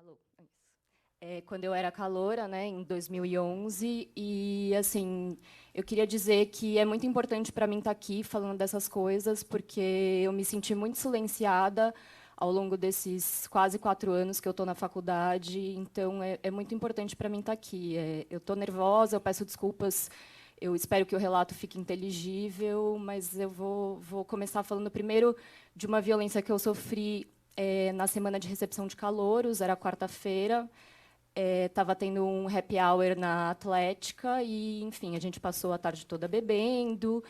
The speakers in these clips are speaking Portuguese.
Alô, isso. Quando eu era caloura, né, em 2011, e assim, eu queria dizer que é muito importante para mim estar aqui falando dessas coisas, porque eu me senti muito silenciada ao longo desses quase 4 anos que eu estou na faculdade, então é muito importante para mim estar aqui. Eu estou nervosa, eu peço desculpas, eu espero que o relato fique inteligível, mas eu vou começar falando primeiro de uma violência que eu sofri na semana de recepção de calouros, era quarta-feira. Estava tendo um happy hour na Atlética e, enfim, a gente passou a tarde toda bebendo.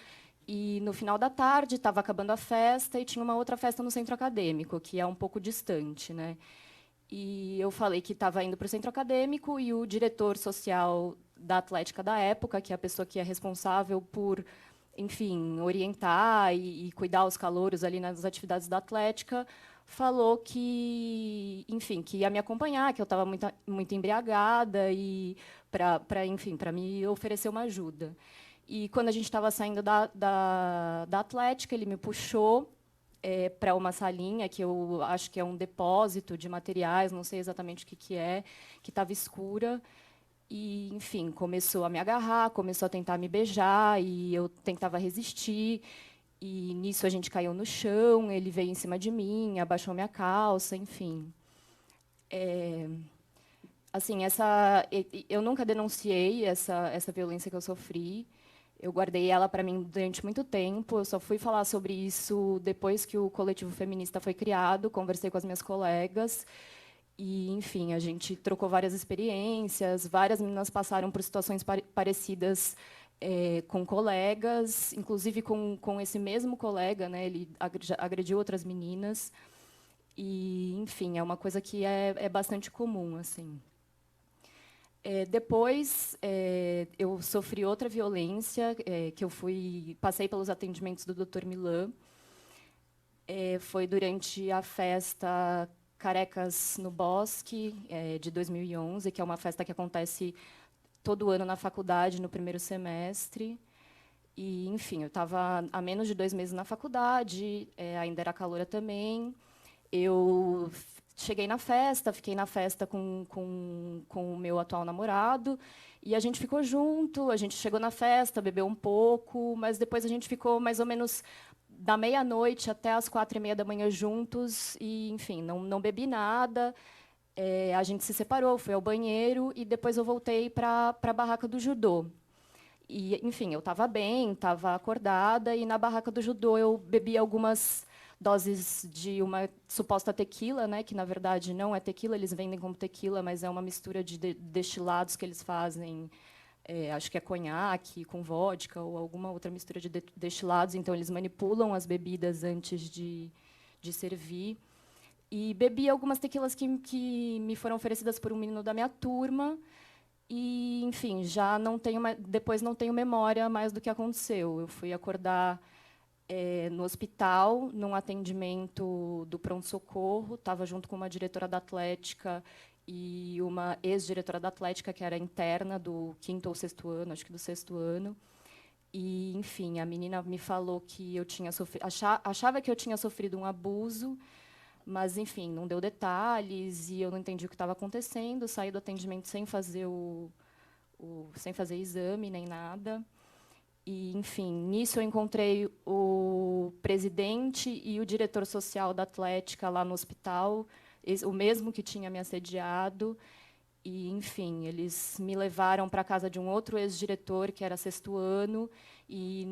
E, no final da tarde, estava acabando a festa e tinha uma outra festa no centro acadêmico, que é um pouco distante, né? E eu falei que estava indo para o centro acadêmico e o diretor social da Atlética da época, que é a pessoa que é responsável por, enfim, orientar e cuidar os calouros ali nas atividades da Atlética, falou que, enfim, que ia me acompanhar, que eu estava muito embriagada e enfim, para me oferecer uma ajuda. E quando a gente estava saindo da Atlética, ele me puxou para uma salinha que eu acho que é um depósito de materiais, não sei exatamente o que é, que estava escura. E, enfim, começou a me agarrar, começou a tentar me beijar, e eu tentava resistir. E nisso a gente caiu no chão, ele veio em cima de mim, abaixou minha calça, enfim. Assim, eu nunca denunciei essa violência que eu sofri. Eu guardei ela para mim durante muito tempo. Eu só fui falar sobre isso depois que o coletivo feminista foi criado. Conversei com as minhas colegas e, enfim, a gente trocou várias experiências. Várias meninas passaram por situações parecidas com colegas, inclusive com esse mesmo colega, né? Ele agrediu outras meninas. E, enfim, é uma coisa que é bastante comum, assim. Depois, eu sofri outra violência, que eu passei pelos atendimentos do Dr. Milan. Foi durante a festa Carecas no Bosque, de 2011, que é uma festa que acontece todo ano na faculdade, no primeiro semestre. E, enfim, eu estava há menos de 2 meses na faculdade, ainda era caloura também. Eu cheguei na festa, fiquei na festa com o meu atual namorado, e a gente ficou junto, a gente chegou na festa, bebeu um pouco, mas depois a gente ficou mais ou menos da meia-noite até as 4h30 da manhã juntos, e, enfim, não bebi nada. A gente se separou, fui ao banheiro, e depois eu voltei para a barraca do judô. E, enfim, eu estava bem, estava acordada, e na barraca do judô eu bebi algumas doses de uma suposta tequila, né, que na verdade não é tequila, eles vendem como tequila, mas é uma mistura de destilados que eles fazem, acho que é conhaque com vodka ou alguma outra mistura de destilados, então eles manipulam as bebidas antes de servir. E bebi algumas tequilas que me foram oferecidas por um menino da minha turma, e, enfim, já não tenho depois não tenho memória mais do que aconteceu. Eu fui acordar no hospital, num atendimento do pronto-socorro, estava junto com uma diretora da Atlética e uma ex-diretora da Atlética, que era interna do quinto ou sexto ano, acho que do sexto ano. E, enfim, a menina me falou que eu tinha sofrido, achava que eu tinha sofrido um abuso, mas, enfim, não deu detalhes e eu não entendi o que estava acontecendo. Saí do atendimento sem fazer sem fazer exame nem nada. E, enfim, nisso eu encontrei o presidente e o diretor social da Atlética lá no hospital, o mesmo que tinha me assediado. E, enfim, eles me levaram para a casa de um outro ex-diretor, que era sexto ano, e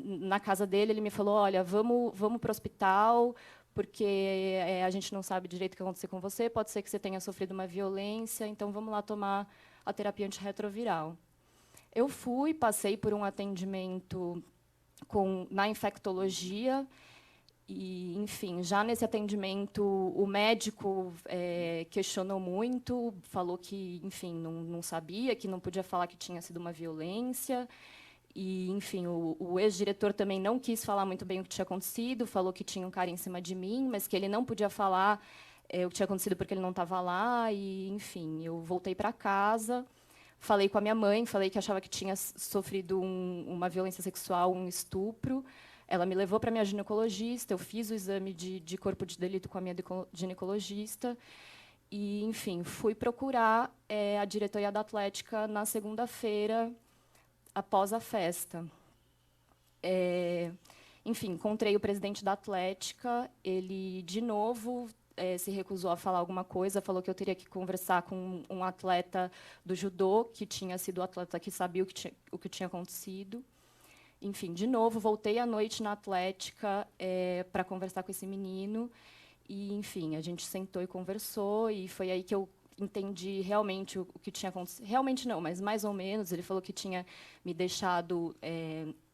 na casa dele ele me falou: olha, vamos para o hospital, porque a gente não sabe direito o que aconteceu com você, pode ser que você tenha sofrido uma violência, então vamos lá tomar a terapia antirretroviral. Eu fui, passei por um atendimento na infectologia, e, enfim, já nesse atendimento, o médico questionou muito, falou que, enfim, não sabia, que não podia falar que tinha sido uma violência. E, enfim, o ex-diretor também não quis falar muito bem o que tinha acontecido, falou que tinha um cara em cima de mim, mas que ele não podia falar o que tinha acontecido porque ele não estava lá. E, enfim, eu voltei para casa, falei com a minha mãe, falei que achava que tinha sofrido uma violência sexual, um estupro. Ela me levou para a minha ginecologista, eu fiz o exame de corpo de delito com a minha ginecologista. E, enfim, fui procurar a diretoria da Atlética na segunda-feira, após a festa. Enfim, encontrei o presidente da Atlética, ele, de novo, se recusou a falar alguma coisa, falou que eu teria que conversar com um atleta do judô, que tinha sido o atleta que sabia o que tinha acontecido. Enfim, de novo, voltei à noite na Atlética para conversar com esse menino. E, enfim, a gente sentou e conversou, e foi aí que eu entendi realmente o que tinha acontecido. Realmente não, mas mais ou menos. Ele falou que tinha me deixado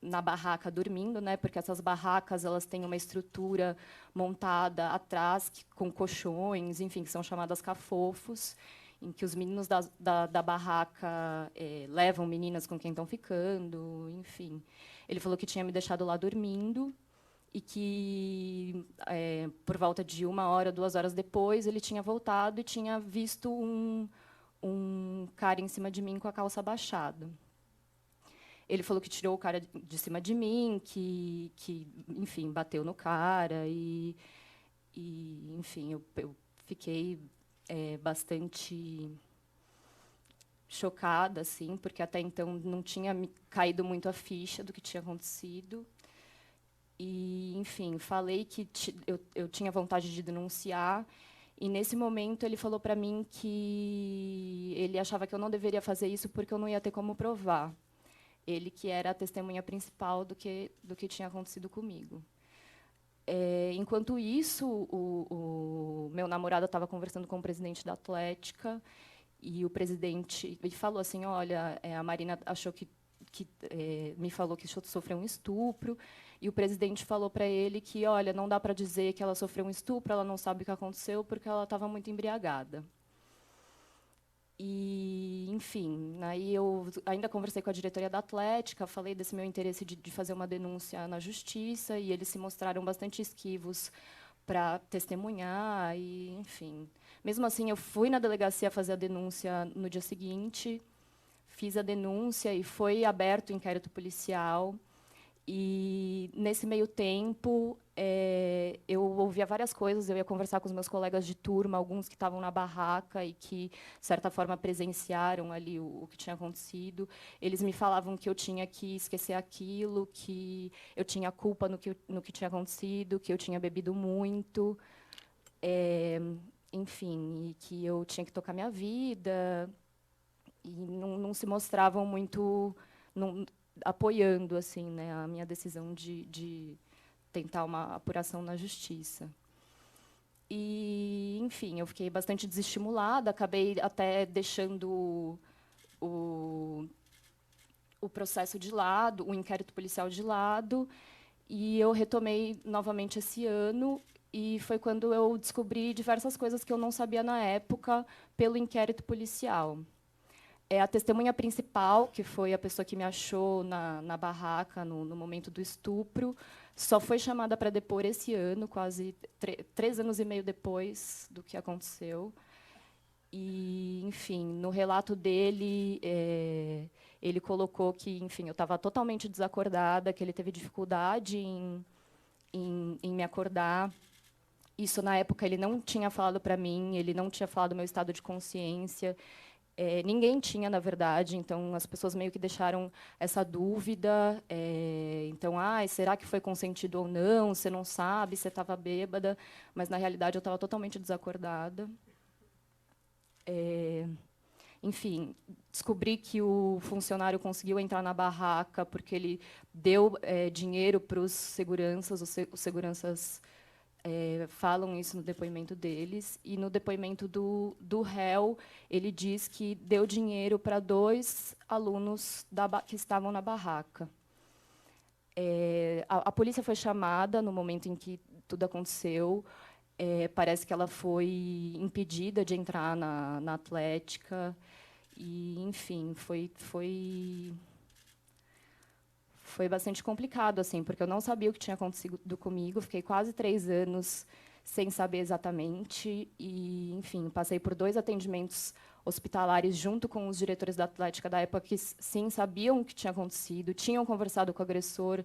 na barraca dormindo, né? Porque essas barracas elas têm uma estrutura montada atrás com colchões, enfim, que são chamadas cafofos, em que os meninos da barraca levam meninas com quem estão ficando, enfim. Ele falou que tinha me deixado lá dormindo e que, por volta de 1 hora, 2 horas depois, ele tinha voltado e tinha visto um cara em cima de mim com a calça baixada. Ele falou que tirou o cara de cima de mim, que enfim, bateu no cara enfim, eu fiquei bastante chocada, assim, porque até então não tinha me caído muito a ficha do que tinha acontecido. E, enfim, falei que eu tinha vontade de denunciar. E, nesse momento, ele falou para mim que ele achava que eu não deveria fazer isso porque eu não ia ter como provar. Ele que era a testemunha principal do que tinha acontecido comigo. Enquanto isso, o meu namorado estava conversando com o presidente da Atlética e o presidente ele falou assim, olha, a Marina achou que me falou que sofreu um estupro, e o presidente falou para ele que, olha, não dá para dizer que ela sofreu um estupro, ela não sabe o que aconteceu, porque ela estava muito embriagada. E, enfim, aí eu ainda conversei com a diretoria da Atlética, falei desse meu interesse de fazer uma denúncia na justiça, e eles se mostraram bastante esquivos para testemunhar, e, enfim. Mesmo assim, eu fui na delegacia fazer a denúncia no dia seguinte, fiz a denúncia e foi aberto o inquérito policial. E, nesse meio tempo, eu ouvia várias coisas, eu ia conversar com os meus colegas de turma, alguns que estavam na barraca e que, de certa forma, presenciaram ali o que tinha acontecido. Eles me falavam que eu tinha que esquecer aquilo, que eu tinha culpa no que tinha acontecido, que eu tinha bebido muito, enfim, e que eu tinha que tocar minha vida, e não se mostravam muito apoiando assim, né, a minha decisão de tentar uma apuração na justiça. E, enfim, eu fiquei bastante desestimulada, acabei até deixando o processo de lado, o inquérito policial de lado, e eu retomei novamente esse ano, e foi quando eu descobri diversas coisas que eu não sabia na época pelo inquérito policial. A testemunha principal, que foi a pessoa que me achou na barraca no momento do estupro, só foi chamada para depor esse ano, quase 3 anos e meio depois do que aconteceu. E, enfim, no relato dele, ele colocou que, enfim, eu estava totalmente desacordada, que ele teve dificuldade em me acordar. Isso, na época, ele não tinha falado para mim, ele não tinha falado do meu estado de consciência. Ninguém tinha, na verdade, então as pessoas meio que deixaram essa dúvida. Então, será que foi consentido ou não? Você não sabe, você estava bêbada, mas, na realidade, eu estava totalmente desacordada. Enfim, descobri que o funcionário conseguiu entrar na barraca porque ele deu dinheiro para os seguranças, os seguranças falam isso no depoimento deles, e no depoimento do réu, ele diz que deu dinheiro para 2 alunos que estavam na barraca. A polícia foi chamada no momento em que tudo aconteceu. Parece que ela foi impedida de entrar na Atlética. E, enfim, foi bastante complicado, assim, porque eu não sabia o que tinha acontecido comigo. Fiquei quase 3 anos sem saber exatamente. E, enfim, passei por 2 atendimentos hospitalares junto com os diretores da Atlética da época, que, sim, sabiam o que tinha acontecido, tinham conversado com o agressor,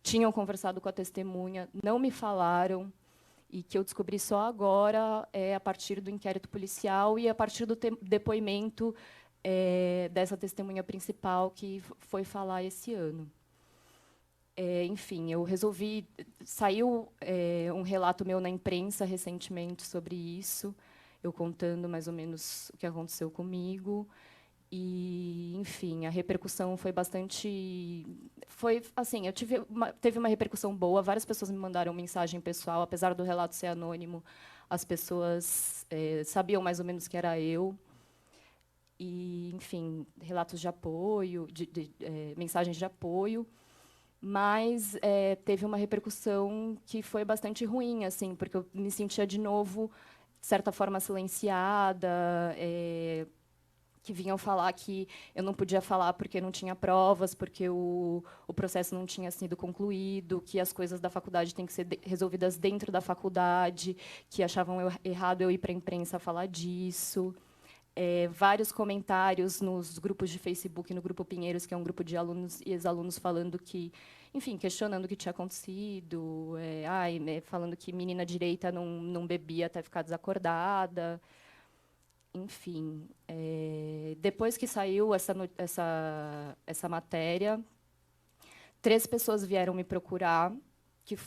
tinham conversado com a testemunha, não me falaram. e que eu descobri só agora, a partir do inquérito policial e a partir do depoimento dessa testemunha principal que foi falar esse ano. Enfim, eu resolvi... Saiu um relato meu na imprensa recentemente sobre isso, eu contando mais ou menos o que aconteceu comigo. E, enfim, a repercussão foi bastante... Foi, assim, teve uma repercussão boa, várias pessoas me mandaram mensagem pessoal, apesar do relato ser anônimo, as pessoas sabiam mais ou menos que era eu. E, enfim, relatos de apoio, mensagens de apoio. Mas teve uma repercussão que foi bastante ruim, assim, porque eu me sentia de novo, de certa forma, silenciada, que vinham falar que eu não podia falar porque não tinha provas, porque o processo não tinha sido concluído, que as coisas da faculdade têm que ser resolvidas dentro da faculdade, que achavam errado eu ir para a imprensa falar disso. Vários comentários nos grupos de Facebook, no Grupo Pinheiros, que é um grupo de alunos e ex-alunos, falando que, enfim, questionando o que tinha acontecido, falando que menina direita não bebia até ficar desacordada. Enfim, depois que saiu essa matéria, 3 pessoas vieram me procurar, que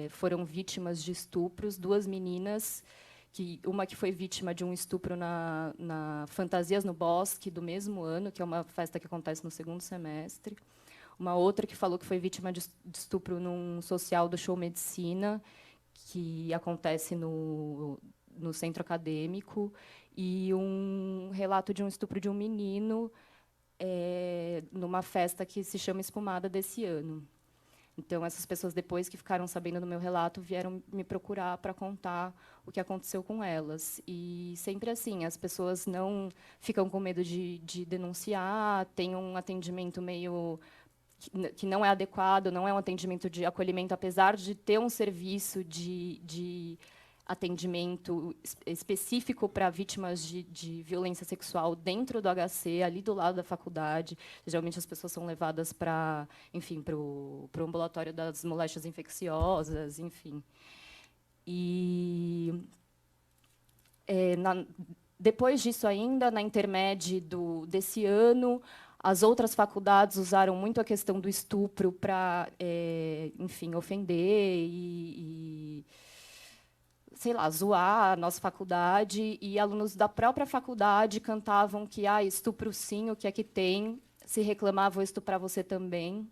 foram vítimas de estupros, 2 meninas, uma que foi vítima de um estupro na Fantasias no Bosque, do mesmo ano, que é uma festa que acontece no 2º semestre. Uma outra que falou que foi vítima de estupro num social do Show Medicina, que acontece no centro acadêmico, e um relato de um estupro de um menino numa festa que se chama Espumada desse ano. Então, essas pessoas, depois que ficaram sabendo do meu relato, vieram me procurar para contar o que aconteceu com elas. E sempre assim, as pessoas não ficam com medo de denunciar, têm um atendimento meio que não é adequado, não é um atendimento de acolhimento, apesar de ter um serviço de atendimento específico para vítimas de violência sexual dentro do HC, ali do lado da faculdade. Geralmente as pessoas são levadas para, enfim, para o ambulatório das moléstias infecciosas, enfim. E depois disso ainda, na intermédio desse ano, as outras faculdades usaram muito a questão do estupro para, enfim, ofender e sei lá, zoar a nossa faculdade, e alunos da própria faculdade cantavam que estupro sim, o que é que tem? Se reclamar, vou estuprar você também.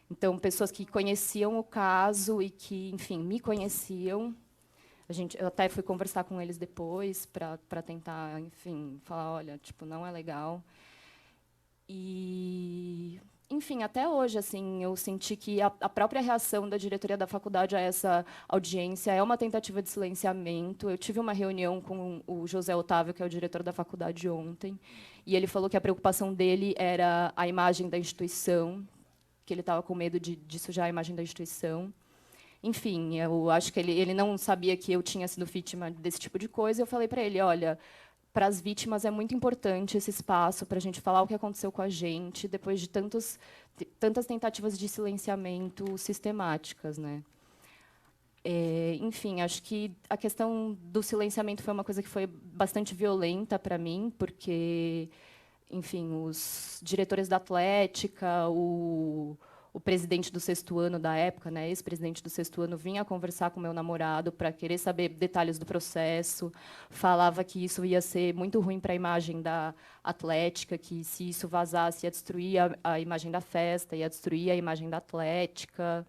Então, pessoas que conheciam o caso e que, enfim, me conheciam. Eu até fui conversar com eles depois para tentar, enfim, falar, olha, tipo, não é legal. E, enfim, até hoje, assim, eu senti que a própria reação da diretoria da faculdade a essa audiência é uma tentativa de silenciamento. Eu tive uma reunião com o José Otávio, que é o diretor da faculdade, ontem, e ele falou que a preocupação dele era a imagem da instituição, que ele estava com medo de sujar a imagem da instituição. Enfim, eu acho que ele não sabia que eu tinha sido vítima desse tipo de coisa. Eu falei para ele, olha, para as vítimas é muito importante esse espaço para a gente falar o que aconteceu com a gente, depois de tantas tentativas de silenciamento sistemáticas, né? Enfim, acho que a questão do silenciamento foi uma coisa que foi bastante violenta para mim, porque, enfim, os diretores da Atlética, o presidente do 6º ano da época, né, ex-presidente do 6º ano, vinha conversar com meu namorado para querer saber detalhes do processo, falava que isso ia ser muito ruim para a imagem da Atlética, que se isso vazasse ia destruir a imagem da festa, ia destruir a imagem da Atlética.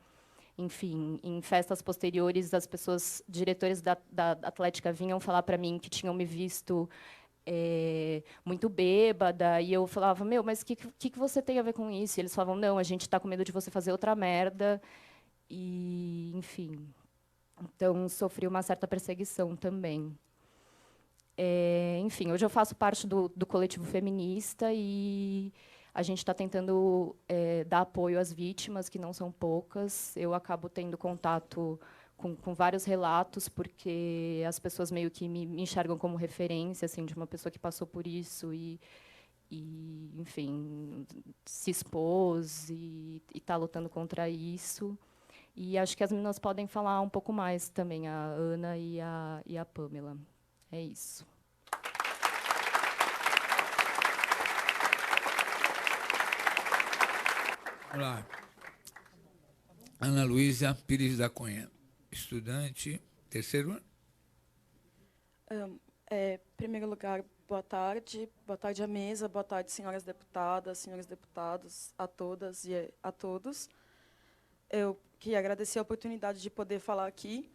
Enfim, em festas posteriores, as pessoas, diretores da Atlética, vinham falar para mim que tinham me visto muito bêbada, e eu falava, meu, mas o que você tem a ver com isso? E eles falavam, não, a gente está com medo de você fazer outra merda. E, enfim, então sofri uma certa perseguição também. Enfim, hoje eu faço parte do coletivo feminista e a gente está tentando dar apoio às vítimas, que não são poucas. Eu acabo tendo contato com vários relatos, porque as pessoas meio que me enxergam como referência, assim, de uma pessoa que passou por isso e enfim, se expôs e está lutando contra isso. E acho que as meninas podem falar um pouco mais também, a Ana e a Pamela. É isso. Olá. Ana Luísa Pires da Cunha, estudante, terceiro ano. Em primeiro lugar, boa tarde à mesa, boa tarde, senhoras deputadas, senhores deputados, a todas e a todos. Eu queria agradecer a oportunidade de poder falar aqui.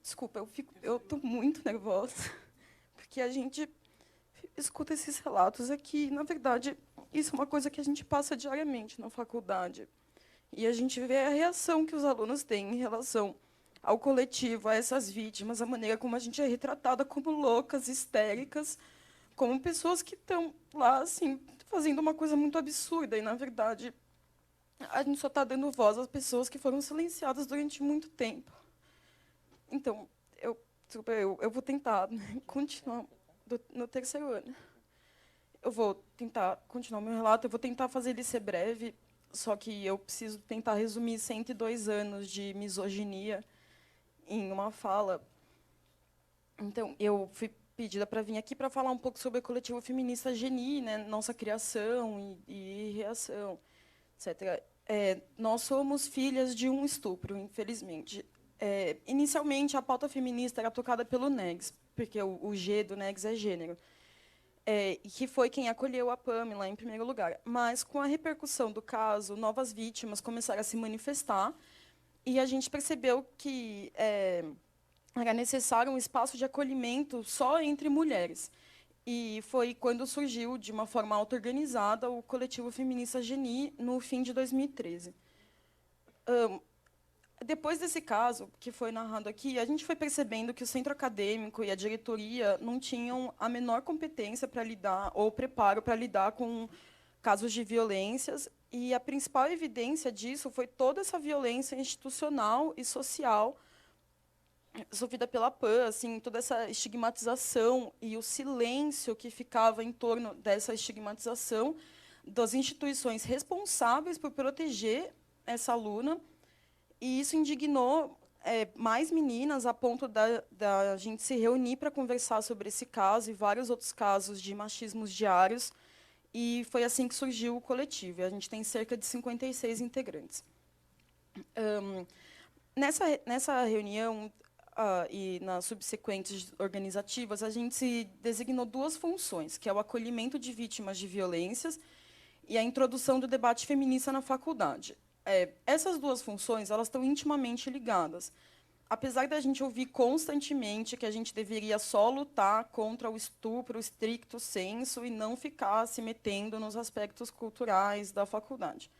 Desculpa, eu estou muito nervosa, porque a gente escuta esses relatos aqui. Na verdade, isso é uma coisa que a gente passa diariamente na faculdade. E a gente vê a reação que os alunos têm em relação ao coletivo, a essas vítimas, a maneira como a gente é retratada como loucas, histéricas, como pessoas que estão lá, assim, fazendo uma coisa muito absurda. E, na verdade, a gente só está dando voz às pessoas que foram silenciadas durante muito tempo. Então, eu vou tentar continuar no terceiro ano. Eu vou tentar continuar o meu relato, eu vou tentar fazer ele ser breve, só que eu preciso tentar resumir 102 anos de misoginia em uma fala. Então, eu fui pedida para vir aqui para falar um pouco sobre o coletivo feminista Geni, né, nossa criação e reação, etc. Nós somos filhas de um estupro, infelizmente. Inicialmente, a pauta feminista era tocada pelo NEGS, porque o G do NEGS é gênero, e que foi quem acolheu a Pamela, em primeiro lugar. Mas, com a repercussão do caso, novas vítimas começaram a se manifestar, e a gente percebeu que era necessário um espaço de acolhimento só entre mulheres. E foi quando surgiu, de uma forma auto-organizada, o coletivo feminista Geni, no fim de 2013. Depois desse caso, que foi narrado aqui, a gente foi percebendo que o centro acadêmico e a diretoria não tinham a menor competência para lidar, ou preparo para lidar com casos de violências, e a principal evidência disso foi toda essa violência institucional e social sofrida pela PAN, assim, toda essa estigmatização e o silêncio que ficava em torno dessa estigmatização das instituições responsáveis por proteger essa aluna. E isso indignou mais meninas, a ponto da gente se reunir para conversar sobre esse caso e vários outros casos de machismos diários. E foi assim que surgiu o coletivo. A gente tem cerca de 56 integrantes. Nessa reunião e nas subsequentes organizativas, a gente se designou duas funções, que é o acolhimento de vítimas de violências e a introdução do debate feminista na faculdade. Essas duas funções, elas estão intimamente ligadas. Apesar da gente ouvir constantemente que a gente deveria só lutar contra o estupro stricto sensu e não ficar se metendo nos aspectos culturais da faculdade.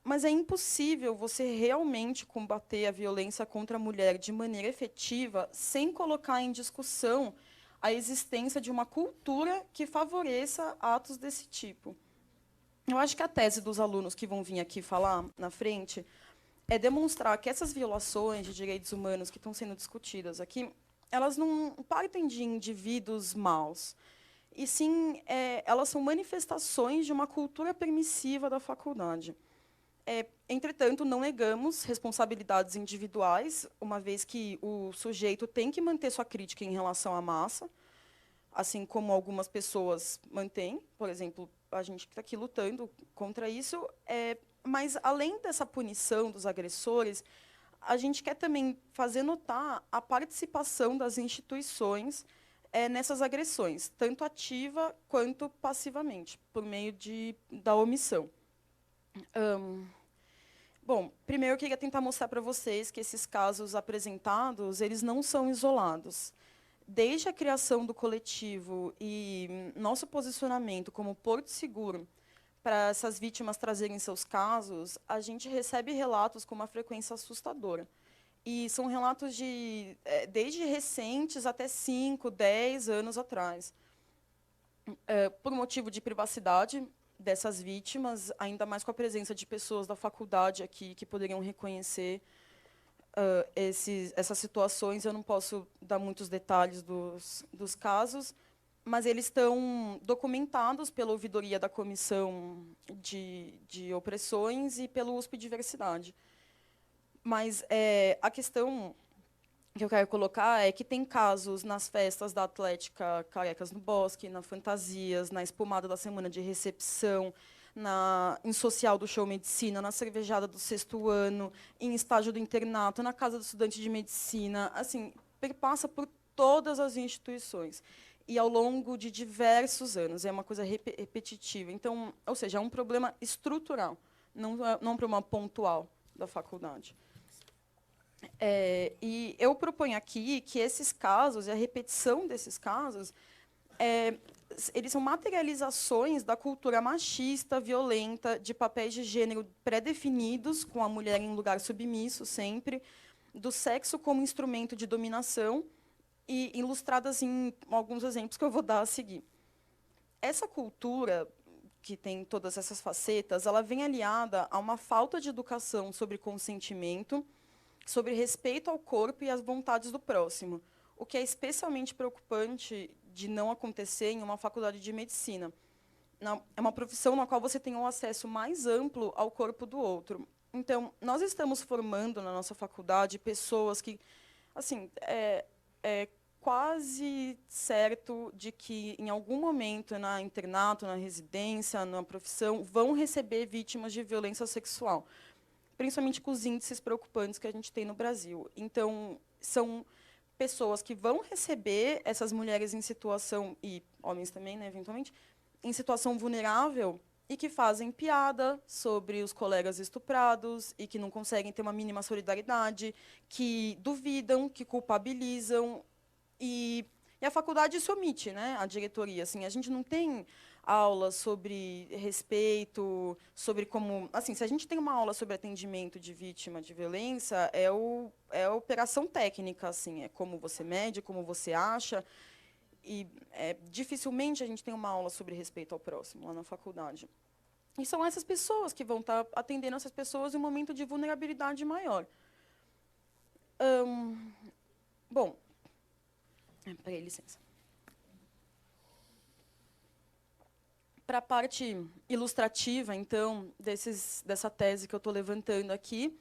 Mas é impossível você realmente combater a violência contra a mulher de maneira efetiva sem colocar em discussão a existência de uma cultura que favoreça atos desse tipo. Eu acho que a tese dos alunos que vão vir aqui falar na frente é demonstrar que essas violações de direitos humanos que estão sendo discutidas aqui, elas não partem de indivíduos maus, e sim elas são manifestações de uma cultura permissiva da faculdade. Entretanto, não negamos responsabilidades individuais, uma vez que o sujeito tem que manter sua crítica em relação à massa, assim como algumas pessoas mantêm. Por exemplo, a gente está aqui lutando contra isso. Mas, além dessa punição dos agressores, a gente quer também fazer notar a participação das instituições nessas agressões, tanto ativa quanto passivamente, por meio da omissão. Bom, primeiro eu queria tentar mostrar para vocês que esses casos apresentados, eles não são isolados. Desde a criação do coletivo e nosso posicionamento como porto seguro para essas vítimas trazerem seus casos, a gente recebe relatos com uma frequência assustadora. E são relatos desde recentes até 5, 10 anos atrás. Por motivo de privacidade dessas vítimas, ainda mais com a presença de pessoas da faculdade aqui que poderiam reconhecer essas situações, eu não posso dar muitos detalhes dos casos, mas eles estão documentados pela ouvidoria da Comissão de Opressões e pelo USP Diversidade. Mas a questão que eu quero colocar é que tem casos nas festas da Atlética Carecas no Bosque, na Fantasias, na Espumada da Semana de Recepção, em Social do Show Medicina, na Cervejada do 6º ano, em Estágio do Internato, na Casa do Estudante de Medicina, assim, perpassa por todas as instituições. E ao longo de diversos anos, é uma coisa repetitiva. Então, ou seja, é um problema estrutural, não um problema pontual da faculdade. E eu proponho aqui que esses casos, e a repetição desses casos, eles são materializações da cultura machista, violenta, de papéis de gênero pré-definidos, com a mulher em lugar submisso sempre, do sexo como instrumento de dominação, e ilustradas em alguns exemplos que eu vou dar a seguir. Essa cultura, que tem todas essas facetas, ela vem aliada a uma falta de educação sobre consentimento, sobre respeito ao corpo e às vontades do próximo, o que é especialmente preocupante de não acontecer em uma faculdade de medicina. É uma profissão na qual você tem um acesso mais amplo ao corpo do outro. Então, nós estamos formando na nossa faculdade pessoas que, assim, é quase certo de que, em algum momento, na internato, na residência, na profissão, vão receber vítimas de violência sexual, principalmente com os índices preocupantes que a gente tem no Brasil. Então, são pessoas que vão receber essas mulheres em situação, e homens também, né, eventualmente, em situação vulnerável, e que fazem piada sobre os colegas estuprados e que não conseguem ter uma mínima solidariedade, que duvidam, que culpabilizam, e a faculdade se omite, né, a diretoria. Assim, a gente não tem aulas sobre respeito, sobre como... Assim, se a gente tem uma aula sobre atendimento de vítima de violência, é a operação técnica, assim, é como você mede, como você acha, e dificilmente a gente tem uma aula sobre respeito ao próximo lá na faculdade. E são essas pessoas que vão estar atendendo essas pessoas em um momento de vulnerabilidade maior. Bom, peraí, licença. Para a parte ilustrativa, então, dessa tese que eu estou levantando aqui,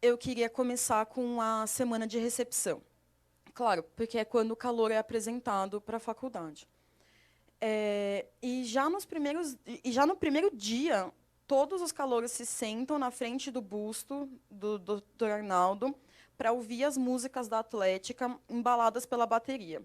eu queria começar com a semana de recepção. Claro, porque é quando o calor é apresentado para a faculdade. E já no primeiro dia, todos os calouros se sentam na frente do busto do Dr. Arnaldo para ouvir as músicas da Atlética embaladas pela bateria.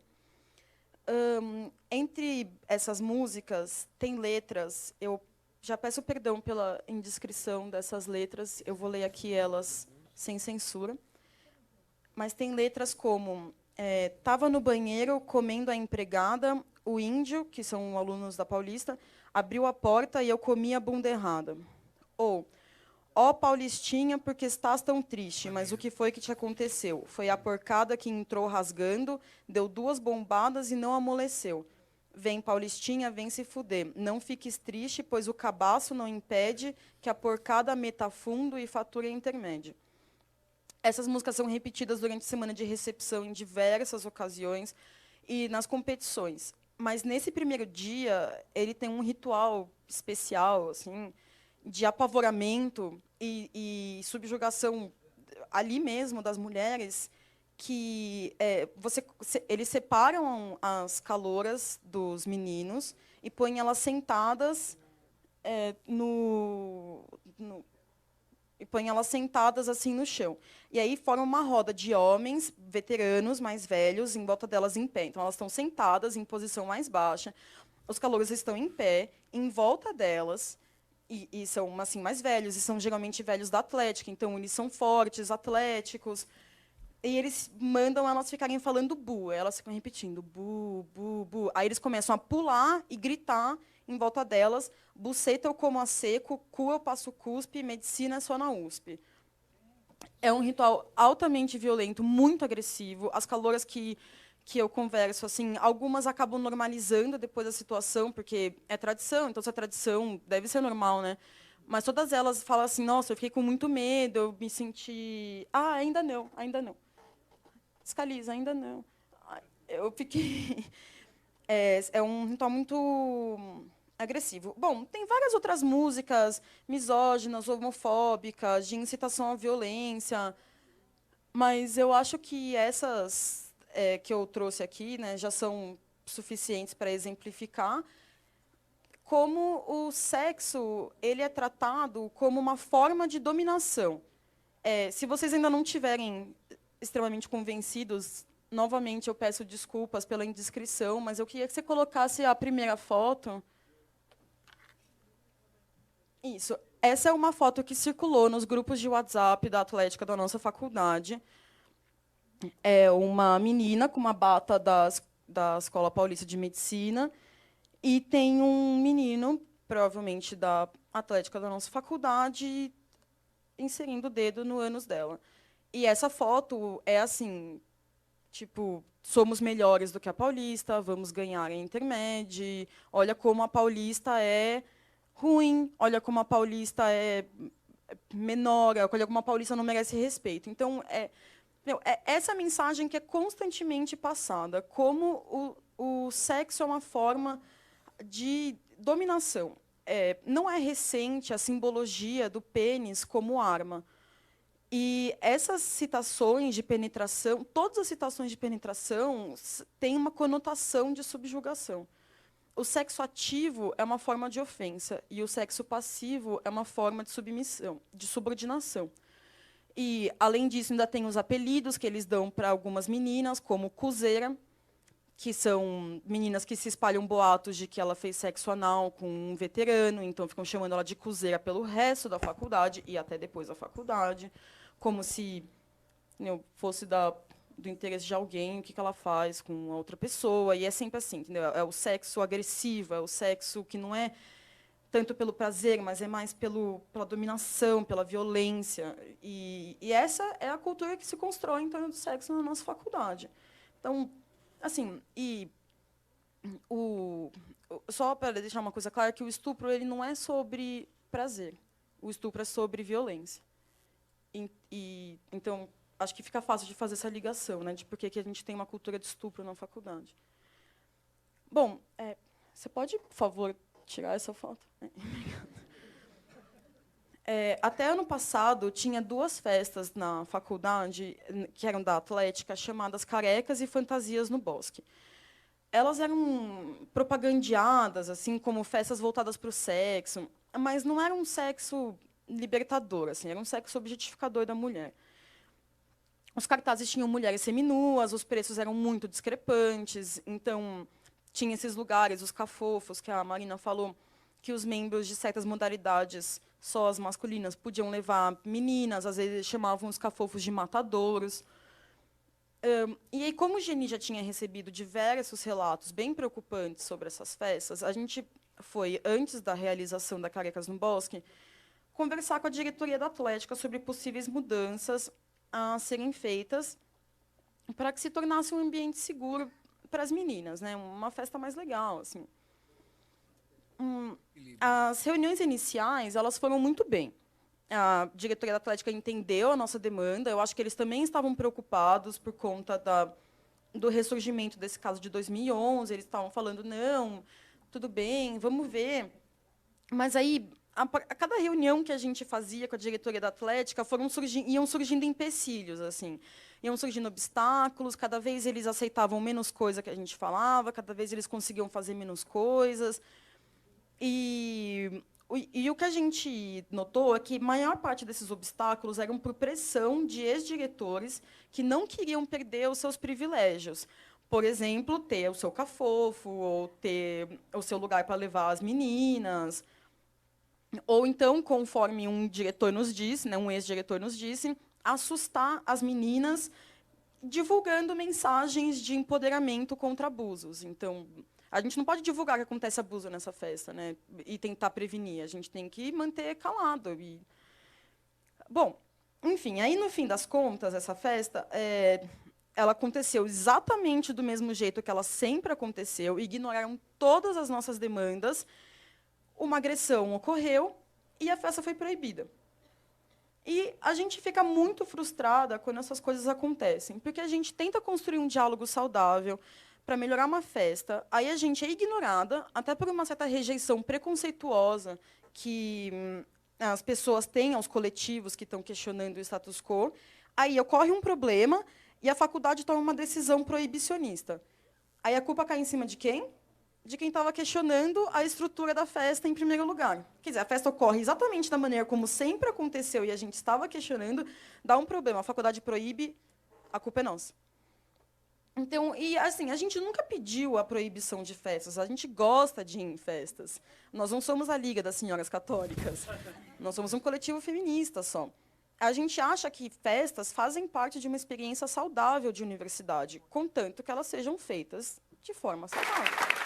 Entre essas músicas, tem letras, eu já peço perdão pela indiscrição dessas letras, eu vou ler aqui elas sem censura, mas tem letras como "Tava no banheiro comendo a empregada, o índio", que são alunos da Paulista, "abriu a porta e eu comi a bunda errada". Ou "Ó Paulistinha, porque estás tão triste, mas o que foi que te aconteceu? Foi a porcada que entrou rasgando, deu 2 bombadas e não amoleceu. Vem, Paulistinha, vem se fuder. Não fiques triste, pois o cabaço não impede que a porcada meta fundo e fature a intermédia". Essas músicas são repetidas durante a semana de recepção em diversas ocasiões e nas competições. Mas, nesse primeiro dia, ele tem um ritual especial, assim, de apavoramento e subjugação ali mesmo das mulheres, que eles separam as calouras dos meninos e põem elas sentadas e põem elas sentadas assim no chão. E aí forma uma roda de homens veteranos, mais velhos, em volta delas em pé. Então, elas estão sentadas em posição mais baixa, os calouros estão em pé, em volta delas, e são assim mais velhos, e são geralmente velhos da Atlética, então eles são fortes, atléticos, e eles mandam elas ficarem falando bu, elas ficam repetindo bu, bu, bu. Aí eles começam a pular e gritar em volta delas: "Buceta eu como a seco, cu eu passo cuspe, medicina é só na USP". É um ritual altamente violento, muito agressivo. As calouras que eu converso, assim, algumas acabam normalizando depois da situação, porque é tradição, então se é tradição, deve ser normal, né? Mas todas elas falam assim: "Nossa, eu fiquei com muito medo, eu me senti... Ah, ainda não, ainda não. Escaliza, ainda não". Eu fiquei... É um ritual muito agressivo. Bom, tem várias outras músicas misóginas, homofóbicas, de incitação à violência, mas eu acho que essas que eu trouxe aqui, né, já são suficientes para exemplificar como o sexo ele é tratado como uma forma de dominação. Se vocês ainda não tiverem extremamente convencidos, novamente eu peço desculpas pela indiscrição, mas eu queria que você colocasse a primeira foto. Isso. Essa é uma foto que circulou nos grupos de WhatsApp da Atlética da nossa faculdade. É uma menina com uma bata da Escola Paulista de Medicina e tem um menino, provavelmente da Atlética da nossa faculdade, inserindo o dedo no ânus dela. E essa foto é assim, tipo, somos melhores do que a Paulista, vamos ganhar a Intermed, olha como a Paulista é ruim, olha como a Paulista é menor, olha como a Paulista não merece respeito. Então, é essa mensagem que é constantemente passada, como o sexo é uma forma de dominação. Não é recente a simbologia do pênis como arma. E essas citações de penetração, todas as citações de penetração têm uma conotação de subjugação. O sexo ativo é uma forma de ofensa e o sexo passivo é uma forma de submissão, de subordinação. E, além disso, ainda tem os apelidos que eles dão para algumas meninas, como cuzeira, que são meninas que se espalham boatos de que ela fez sexo anal com um veterano, então ficam chamando ela de cuzeira pelo resto da faculdade e até depois da faculdade, como se fosse do interesse de alguém, o que ela faz com a outra pessoa, e é sempre assim, entendeu? É o sexo agressivo, é o sexo que não é tanto pelo prazer, mas é mais pela dominação, pela violência. E essa é a cultura que se constrói em torno do sexo na nossa faculdade. Então, assim, só para deixar uma coisa clara, que o estupro ele não é sobre prazer. O estupro é sobre violência. Então, acho que fica fácil de fazer essa ligação, né, de por que a gente tem uma cultura de estupro na faculdade. Bom, você pode, por favor, tirar essa foto? Até ano passado, tinha 2 festas na faculdade, que eram da Atlética, chamadas Carecas e Fantasias no Bosque. Elas eram propagandeadas assim como festas voltadas para o sexo, mas não era um sexo libertador, assim, era um sexo objetificador da mulher. Os cartazes tinham mulheres seminuas, os preços eram muito discrepantes, então tinha esses lugares, os cafofos, que a Marina falou, que os membros de certas modalidades, só as masculinas, podiam levar meninas, às vezes chamavam os cafofos de matadouros. E aí, como o Geni já tinha recebido diversos relatos bem preocupantes sobre essas festas, a gente foi, antes da realização da Carecas no Bosque, conversar com a diretoria da Atlética sobre possíveis mudanças a serem feitas para que se tornasse um ambiente seguro para as meninas, né? Uma festa mais legal, assim. As reuniões iniciais elas foram muito bem. A diretoria da Atlética entendeu a nossa demanda. Eu acho que eles também estavam preocupados por conta do ressurgimento desse caso de 2011. Eles estavam falando, não, tudo bem, vamos ver. Mas aí, a cada reunião que a gente fazia com a diretoria da Atlética, iam surgindo empecilhos, assim. Iam surgindo obstáculos, cada vez eles aceitavam menos coisa que a gente falava, cada vez eles conseguiam fazer menos coisas. E o que a gente notou é que a maior parte desses obstáculos eram por pressão de ex-diretores que não queriam perder os seus privilégios. Por exemplo, ter o seu cafofo, ou ter o seu lugar para levar as meninas. Ou então, conforme um diretor nos disse, né, um ex-diretor nos disse, assustar as meninas divulgando mensagens de empoderamento contra abusos. Então, a gente não pode divulgar que acontece abuso nessa festa, né, e tentar prevenir. A gente tem que manter calado. Bom, enfim, aí, no fim das contas, essa festa ela aconteceu exatamente do mesmo jeito que ela sempre aconteceu, ignoraram todas as nossas demandas, uma agressão ocorreu e a festa foi proibida. E a gente fica muito frustrada quando essas coisas acontecem, porque a gente tenta construir um diálogo saudável para melhorar uma festa, aí a gente é ignorada, até por uma certa rejeição preconceituosa que as pessoas têm aos coletivos que estão questionando o status quo, aí ocorre um problema e a faculdade toma uma decisão proibicionista. Aí a culpa cai em cima de quem? De quem estava questionando a estrutura da festa em primeiro lugar. Quer dizer, a festa ocorre exatamente da maneira como sempre aconteceu e a gente estava questionando, dá um problema, a faculdade proíbe, a culpa é nossa. Então, e assim, a gente nunca pediu a proibição de festas, a gente gosta de ir em festas. Nós não somos a Liga das Senhoras Católicas, nós somos um coletivo feminista só. A gente acha que festas fazem parte de uma experiência saudável de universidade, contanto que elas sejam feitas de forma saudável.